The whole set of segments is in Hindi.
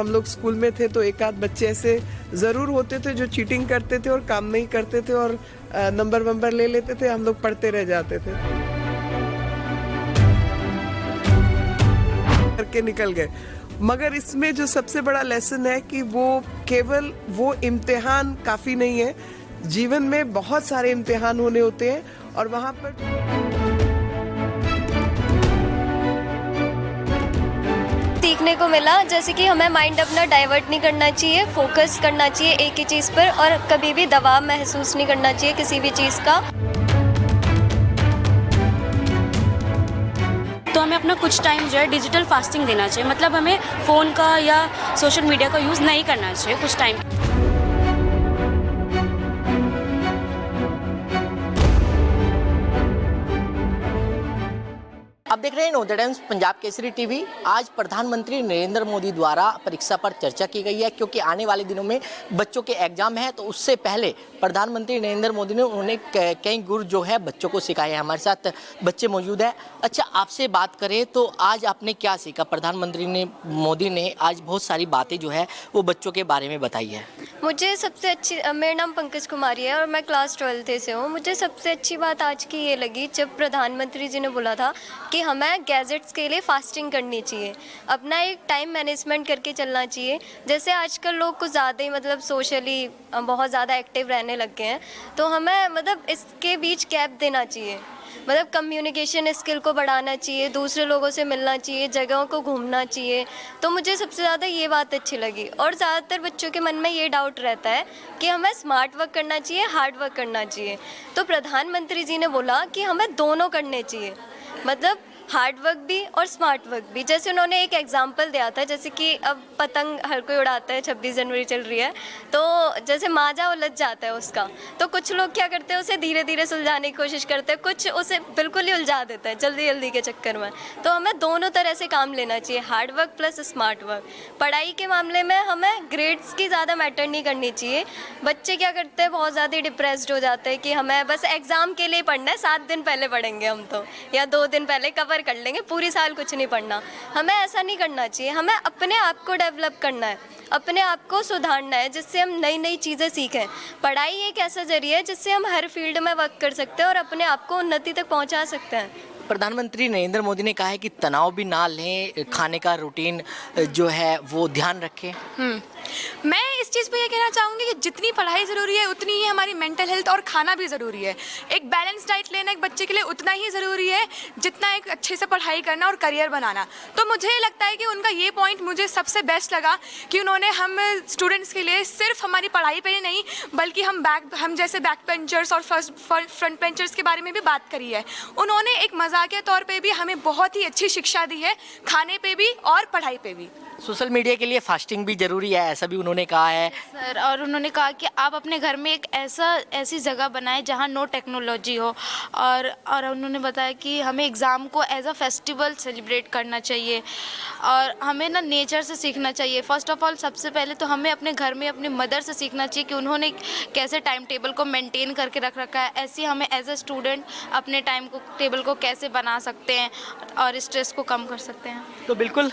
हम लोग स्कूल में थे तो एक आध बच्चे ऐसे ज़रूर होते थे जो चीटिंग करते थे और काम नहीं करते थे और नंबर वंबर ले लेते थे, हम लोग पढ़ते रह जाते थे करके निकल गए। मगर इसमें जो सबसे बड़ा लेसन है कि वो केवल वो इम्तिहान काफ़ी नहीं है, जीवन में बहुत सारे इम्तिहान होने होते हैं और वहाँ पर सीखने को मिला, जैसे कि हमें माइंड अपना डाइवर्ट नहीं करना चाहिए, फोकस करना चाहिए एक ही चीज़ पर और कभी भी दबाव महसूस नहीं करना चाहिए किसी भी चीज़ का। तो हमें अपना कुछ टाइम जो है डिजिटल फास्टिंग देना चाहिए, मतलब हमें फ़ोन का या सोशल मीडिया का यूज़ नहीं करना चाहिए कुछ टाइम। आप देख रहे हैं know the Times Punjab Kesari TV. आज प्रधानमंत्री नरेंद्र मोदी द्वारा परीक्षा पर चर्चा की गई है, क्योंकि आने वाले दिनों में बच्चों के एग्जाम है। तो उससे पहले प्रधानमंत्री नरेंद्र मोदी ने उन्होंने कई गुर जो है बच्चों को सिखाए हैं। हमारे साथ बच्चे मौजूद हैं। अच्छा, आपसे बात करें तो आज आपने क्या सीखा? प्रधानमंत्री मोदी ने आज बहुत सारी बातें जो है वो बच्चों के बारे में बताई है। मुझे सबसे अच्छी, मेरा नाम पंकज कुमारी है और मैं क्लास 12th से हूँ। मुझे सबसे अच्छी बात आज की ये लगी जब प्रधानमंत्री जी ने बोला था कि हमें गैजेट्स के लिए फास्टिंग करनी चाहिए, अपना एक टाइम मैनेजमेंट करके चलना चाहिए। जैसे आजकल लोग कुछ ज़्यादा ही मतलब सोशली बहुत ज़्यादा एक्टिव रहने लग गए हैं, तो हमें मतलब इसके बीच गैप देना चाहिए, मतलब कम्युनिकेशन स्किल को बढ़ाना चाहिए, दूसरे लोगों से मिलना चाहिए, जगहों को घूमना चाहिए। तो मुझे सबसे ज़्यादा ये बात अच्छी लगी। और ज़्यादातर बच्चों के मन में ये डाउट रहता है कि हमें स्मार्ट वर्क करना चाहिए, हार्ड वर्क करना चाहिए। तो प्रधानमंत्री जी ने बोला कि हमें दोनों करने चाहिए, मतलब हार्ड वर्क भी और स्मार्ट वर्क भी। जैसे उन्होंने एक एग्जांपल दिया था, जैसे कि अब पतंग हर कोई उड़ाता है, 26 जनवरी चल रही है, तो जैसे माजा उलझ जाता है उसका, तो कुछ लोग क्या करते हैं उसे धीरे धीरे सुलझाने की कोशिश करते हैं, कुछ उसे बिल्कुल ही उलझा देता है जल्दी जल्दी के चक्कर में। तो हमें दोनों तरह से काम लेना चाहिए, hard work plus smart work. पढ़ाई के मामले में हमें ग्रेड्स की ज़्यादा मैटर नहीं करनी चाहिए। बच्चे क्या करते हैं, बहुत ज़्यादा डिप्रेस्ड हो जाते हैं कि हमें बस एग्ज़ाम के लिए पढ़ना है, 7 दिन पहले पढ़ेंगे हम तो, या 2 दिन पहले कवर कर लेंगे, पूरी साल कुछ नहीं पढ़ना। हमें ऐसा नहीं करना चाहिए, हमें अपने आप को डेवलप करना है, अपने आप को सुधारना है, जिससे हम नई नई चीज़ें सीखें। पढ़ाई एक ऐसा जरिया है जिससे हम हर फील्ड में वर्क कर सकते हैं और अपने आप को उन्नति तक पहुंचा सकते हैं। प्रधानमंत्री नरेंद्र मोदी ने कहा है कि तनाव भी ना लें, खाने का रूटीन जो है वो ध्यान रखें। मैं इस चीज़ पे ये कहना चाहूँगी कि जितनी पढ़ाई ज़रूरी है उतनी ही हमारी मेंटल हेल्थ और खाना भी ज़रूरी है। एक बैलेंस डाइट लेना एक बच्चे के लिए उतना ही ज़रूरी है जितना एक अच्छे से पढ़ाई करना और करियर बनाना। तो मुझे लगता है कि उनका ये पॉइंट मुझे सबसे बेस्ट लगा कि उन्होंने हम स्टूडेंट्स के लिए सिर्फ हमारी पढ़ाई पर ही नहीं, बल्कि हम जैसे बैक बेंचर्स और फ्रंट बेंचर्स के बारे में भी बात करी है। उन्होंने एक मजाकिया तौर पर भी हमें बहुत ही अच्छी शिक्षा दी है, खाने पर भी और पढ़ाई पर भी। सोशल मीडिया के लिए फास्टिंग भी ज़रूरी है, ऐसा भी उन्होंने कहा है सर, और उन्होंने कहा कि आप अपने घर में एक ऐसी जगह बनाएं जहां नो टेक्नोलॉजी हो, और उन्होंने बताया कि हमें एग्ज़ाम को एज अ फेस्टिवल सेलिब्रेट करना चाहिए और हमें ना नेचर से सीखना चाहिए। फ़र्स्ट ऑफ ऑल सबसे पहले तो हमें अपने घर में अपने मदर से सीखना चाहिए कि उन्होंने कैसे टाइम टेबल को मेंटेन करके रख रखा है। ऐसे हमें एज अ स्टूडेंट अपने टाइम को टेबल को कैसे बना सकते हैं और स्ट्रेस को कम कर सकते हैं। तो बिल्कुल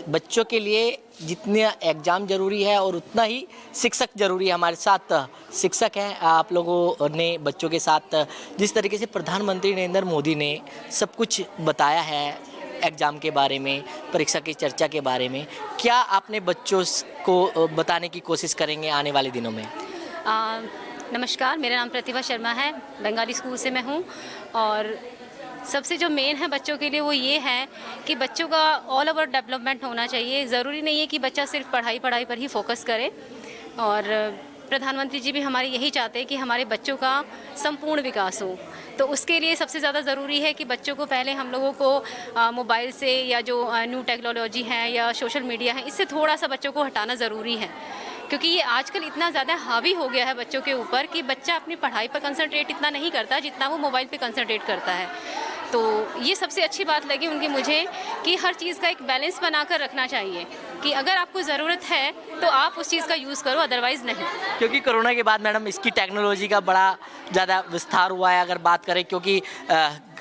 बच्चों के लिए जितना एग्ज़ाम ज़रूरी है और उतना ही शिक्षक ज़रूरी है। हमारे साथ शिक्षक हैं, आप लोगों ने बच्चों के साथ जिस तरीके से प्रधानमंत्री नरेंद्र मोदी ने सब कुछ बताया है एग्ज़ाम के बारे में, परीक्षा की चर्चा के बारे में, क्या आपने बच्चों को बताने की कोशिश करेंगे आने वाले दिनों में? नमस्कार, मेरा नाम प्रतिभा शर्मा है, बंगाली स्कूल से मैं हूँ। और सबसे जो मेन है बच्चों के लिए वो ये है कि बच्चों का ऑल ओवर डेवलपमेंट होना चाहिए। ज़रूरी नहीं है कि बच्चा सिर्फ पढ़ाई पर ही फोकस करे, और प्रधानमंत्री जी भी हमारे यही चाहते हैं कि हमारे बच्चों का संपूर्ण विकास हो। तो उसके लिए सबसे ज़्यादा ज़रूरी है कि बच्चों को पहले हम लोगों को मोबाइल से या जो न्यू टेक्नोलॉजी है या सोशल मीडिया है, इससे थोड़ा सा बच्चों को हटाना ज़रूरी है, क्योंकि ये आजकल इतना ज़्यादा हावी हो गया है बच्चों के ऊपर कि बच्चा अपनी पढ़ाई पर कंसंट्रेट इतना नहीं करता जितना वो मोबाइल पे कंसंट्रेट करता है। तो ये सबसे अच्छी बात लगी उनकी मुझे कि हर चीज़ का एक बैलेंस बनाकर रखना चाहिए, कि अगर आपको ज़रूरत है तो आप उस चीज़ का यूज़ करो, अदरवाइज़ नहीं। क्योंकि कोरोना के बाद मैडम इसकी टेक्नोलॉजी का बड़ा ज़्यादा विस्तार हुआ है अगर बात करें, क्योंकि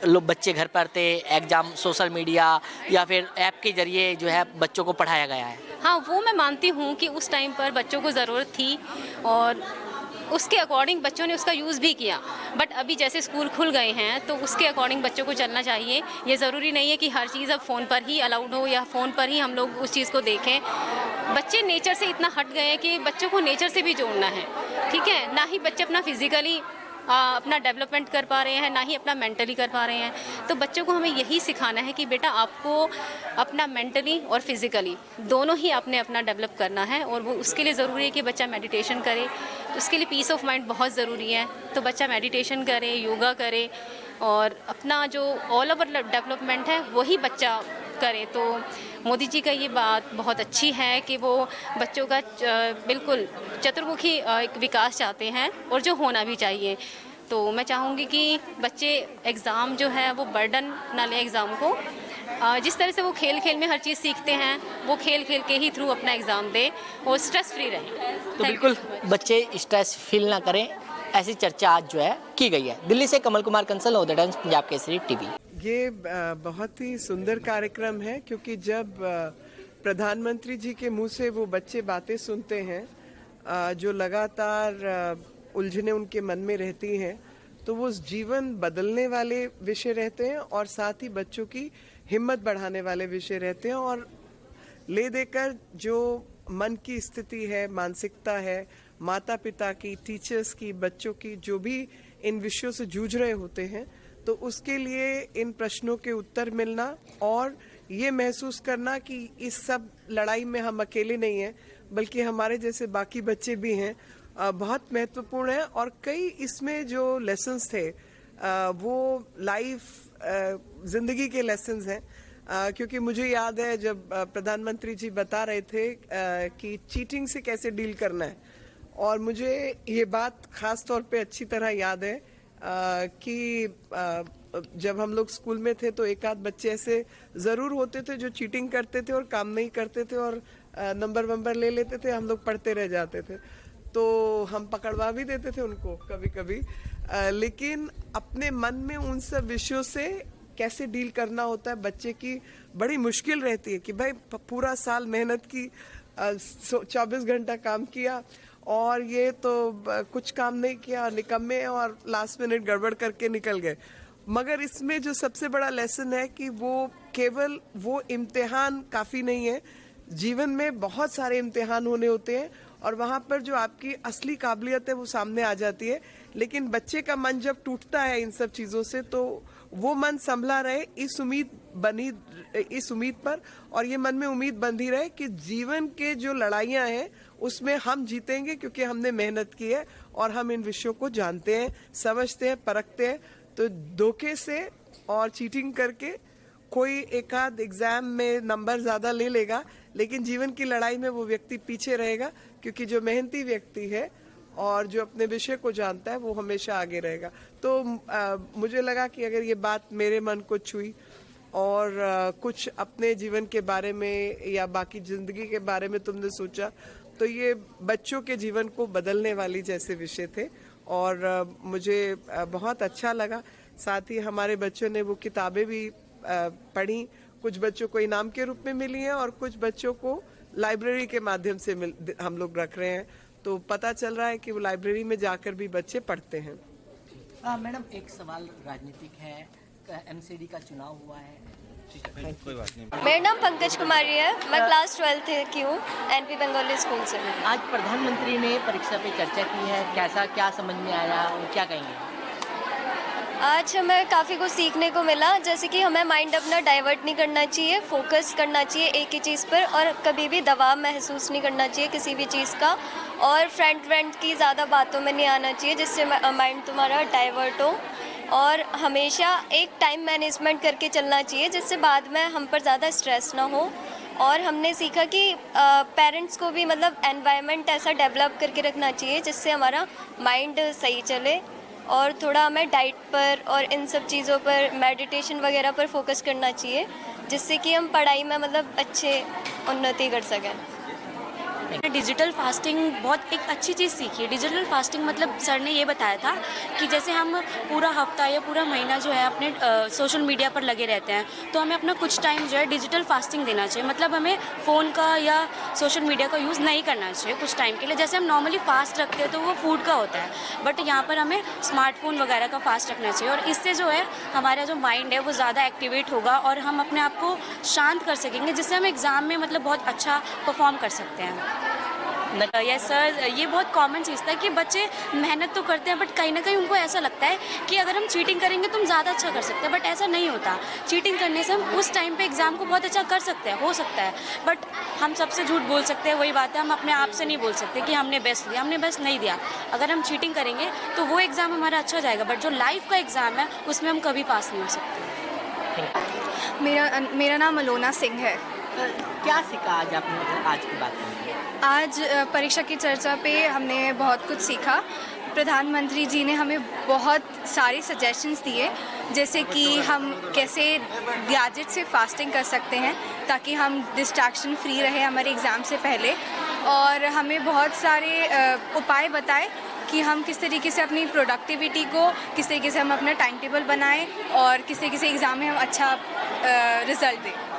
लोग बच्चे घर पर थे, एग्ज़ाम सोशल मीडिया या फिर ऐप के ज़रिए जो है बच्चों को पढ़ाया गया है। हाँ, वो मैं मानती हूँ कि उस टाइम पर बच्चों को ज़रूरत थी और उसके अकॉर्डिंग बच्चों ने उसका यूज़ भी किया। बट अभी जैसे स्कूल खुल गए हैं तो उसके अकॉर्डिंग बच्चों को चलना चाहिए। ये ज़रूरी नहीं है कि हर चीज़ अब फ़ोन पर ही अलाउड हो या फ़ोन पर ही हम लोग उस चीज़ को देखें। बच्चे नेचर से इतना हट गए हैं कि बच्चों को नेचर से भी जोड़ना है, ठीक है? ना ही बच्चे अपना फिज़िकली अपना डेवलपमेंट कर पा रहे हैं, ना ही अपना मेंटली कर पा रहे हैं। तो बच्चों को हमें यही सिखाना है कि बेटा आपको अपना मेंटली और फिज़िकली दोनों ही आपने अपना डेवलप करना है और वो उसके लिए ज़रूरी है कि बच्चा मेडिटेशन करे। तो उसके लिए पीस ऑफ माइंड बहुत ज़रूरी है। तो बच्चा मेडिटेशन करे, योगा करे और अपना जो ऑल ओवर डेवलपमेंट है वही बच्चा करे। तो मोदी जी का ये बात बहुत अच्छी है कि वो बच्चों का बिल्कुल चतुर्मुखी एक विकास चाहते हैं और जो होना भी चाहिए। तो मैं चाहूँगी कि बच्चे एग्ज़ाम जो है वो बर्डन ना लें एग्ज़ाम को। जिस तरह से वो खेल खेल में हर चीज़ सीखते हैं वो खेल खेल के ही थ्रू अपना एग्ज़ाम दें और स्ट्रेस फ्री रहें। तो बिल्कुल बच्चे स्ट्रेस फील ना करें, ऐसी चर्चा आज जो है की गई है। दिल्ली से Kamal Kumar Kansal, the Times, Punjab Kesari TV. ये बहुत ही सुंदर कार्यक्रम है क्योंकि जब प्रधानमंत्री जी के मुंह से वो बच्चे बातें सुनते हैं जो लगातार उलझने उनके मन में रहती हैं, तो वो जीवन बदलने वाले विषय रहते हैं और साथ ही बच्चों की हिम्मत बढ़ाने वाले विषय रहते हैं। और ले देकर जो मन की स्थिति है, मानसिकता है, माता पिता की, टीचर्स की, बच्चों की, जो भी इन विषयों से जूझ रहे होते हैं, तो उसके लिए इन प्रश्नों के उत्तर मिलना और ये महसूस करना कि इस सब लड़ाई में हम अकेले नहीं हैं बल्कि हमारे जैसे बाकी बच्चे भी हैं, बहुत महत्वपूर्ण है। और कई इसमें जो लेसन्स थे वो लाइफ जिंदगी के लेसन्स हैं, क्योंकि मुझे याद है जब प्रधानमंत्री जी बता रहे थे कि चीटिंग से कैसे डील करना है, और मुझे ये बात खास तौर पे अच्छी तरह याद है कि जब हम लोग स्कूल में थे तो एक आध बच्चे ऐसे जरूर होते थे जो चीटिंग करते थे और काम नहीं करते थे और नंबर ले लेते थे, हम लोग पढ़ते रह जाते थे, तो हम पकड़वा भी देते थे उनको कभी कभी। लेकिन अपने मन में उन सब विषयों से कैसे डील करना होता है बच्चे की बड़ी मुश्किल रहती है कि भाई पूरा साल मेहनत की, 24 घंटा काम किया और ये तो कुछ काम नहीं किया, निकम्मे और लास्ट मिनट गड़बड़ करके निकल गए। मगर इसमें जो सबसे बड़ा लेसन है कि वो केवल वो इम्तिहान काफ़ी नहीं है, जीवन में बहुत सारे इम्तिहान होने होते हैं और वहाँ पर जो आपकी असली काबिलियत है वो सामने आ जाती है। लेकिन बच्चे का मन जब टूटता है इन सब चीज़ों से तो वो मन संभला रहे इस उम्मीद पर, और ये मन में उम्मीद बंधी रहे कि जीवन के जो लड़ाइयाँ हैं उसमें हम जीतेंगे क्योंकि हमने मेहनत की है और हम इन विषयों को जानते हैं, समझते हैं, परखते हैं। तो धोखे से और चीटिंग करके कोई एक आध एग्जाम में नंबर ज़्यादा ले लेगा, लेकिन जीवन की लड़ाई में वो व्यक्ति पीछे रहेगा, क्योंकि जो मेहनती व्यक्ति है और जो अपने विषय को जानता है वो हमेशा आगे रहेगा। तो मुझे लगा कि अगर ये बात मेरे मन को छुई और कुछ अपने जीवन के बारे में या बाकी जिंदगी के बारे में तुमने सोचा, तो ये बच्चों के जीवन को बदलने वाली जैसे विषय थे और मुझे बहुत अच्छा लगा। साथ ही हमारे बच्चों ने वो किताबें भी पढ़ी, कुछ बच्चों को इनाम के रूप में मिली हैं और कुछ बच्चों को लाइब्रेरी के माध्यम से हम लोग रख रहे हैं, तो पता चल रहा है कि वो लाइब्रेरी में जाकर भी बच्चे पढ़ते हैं। मैडम एक सवाल राजनीतिक है, एमसीडी का चुनाव हुआ है, कोई बात नहीं। मेरा नाम पंकज कुमारी है, मैं क्लास 12 की हूँ, एनपी बंगाली स्कूल से। आज प्रधानमंत्री ने परीक्षा पे चर्चा की है, कैसा क्या समझ में आया और क्या कहेंगे? आज हमें काफ़ी कुछ सीखने को मिला, जैसे कि हमें माइंड अपना डाइवर्ट नहीं करना चाहिए, फोकस करना चाहिए एक ही चीज़ पर और कभी भी दबाव महसूस नहीं करना चाहिए किसी भी चीज़ का, और फ्रेंड की ज़्यादा बातों में नहीं आना चाहिए जिससे माइंड तुम्हारा डाइवर्ट हो, और हमेशा एक टाइम मैनेजमेंट करके चलना चाहिए जिससे बाद में हम पर ज़्यादा स्ट्रेस ना हो। और हमने सीखा कि पेरेंट्स को भी मतलब एनवायरनमेंट ऐसा डेवलप करके रखना चाहिए जिससे हमारा माइंड सही चले, और थोड़ा हमें डाइट पर और इन सब चीज़ों पर, मेडिटेशन वगैरह पर फोकस करना चाहिए जिससे कि हम पढ़ाई में मतलब अच्छे उन्नति कर सकें। डिजिटल फास्टिंग बहुत एक अच्छी चीज़ सीखी है। डिजिटल फास्टिंग मतलब सर ने ये बताया था कि जैसे हम पूरा हफ्ता या पूरा महीना जो है अपने सोशल मीडिया पर लगे रहते हैं, तो हमें अपना कुछ टाइम जो है डिजिटल फास्टिंग देना चाहिए। मतलब हमें फ़ोन का या सोशल मीडिया का यूज़ नहीं करना चाहिए कुछ टाइम के लिए। जैसे हम नॉर्मली फास्ट रखते हैं तो वो फूड का होता है, बट यहाँ पर हमें स्मार्टफोन वगैरह का फास्ट रखना चाहिए, और इससे जो है हमारा जो माइंड है वो ज़्यादा एक्टिवेट होगा और हम अपने आप को शांत कर सकेंगे, जिससे हम एग्ज़ाम में मतलब बहुत अच्छा परफॉर्म कर सकते हैं। यस सर, ये बहुत कॉमन चीज़ था कि बच्चे मेहनत तो करते हैं, बट कहीं ना कहीं उनको ऐसा लगता है कि अगर हम चीटिंग करेंगे तो हम ज़्यादा अच्छा कर सकते हैं, बट ऐसा नहीं होता। चीटिंग करने से हम उस टाइम पे एग्ज़ाम को बहुत अच्छा कर सकते हैं, हो सकता है, बट हम सबसे झूठ बोल सकते हैं। वही बात है, हम अपने आप से नहीं बोल सकते कि हमने बेस्ट दिया, हमने बेस्ट नहीं दिया। अगर हम चीटिंग करेंगे तो वो एग्ज़ाम हमारा अच्छा जाएगा, बट जो लाइफ का एग्ज़ाम है उसमें हम कभी पास नहीं हो सकते। मेरा नाम अलोना सिंह है। क्या सीखा आज आपने आज की बात में? आज परीक्षा की चर्चा पे हमने बहुत कुछ सीखा। प्रधानमंत्री जी ने हमें बहुत सारे सजेशंस दिए, जैसे कि हम कैसे गैजेट से फास्टिंग कर सकते हैं ताकि हम डिस्ट्रैक्शन फ्री रहे हमारे एग्ज़ाम से पहले, और हमें बहुत सारे उपाय बताए कि हम किस तरीके से अपनी प्रोडक्टिविटी को, किस तरीके से हम अपना टाइम टेबल बनाएं और किस तरीके से एग्ज़ाम में हम अच्छा रिज़ल्ट दें।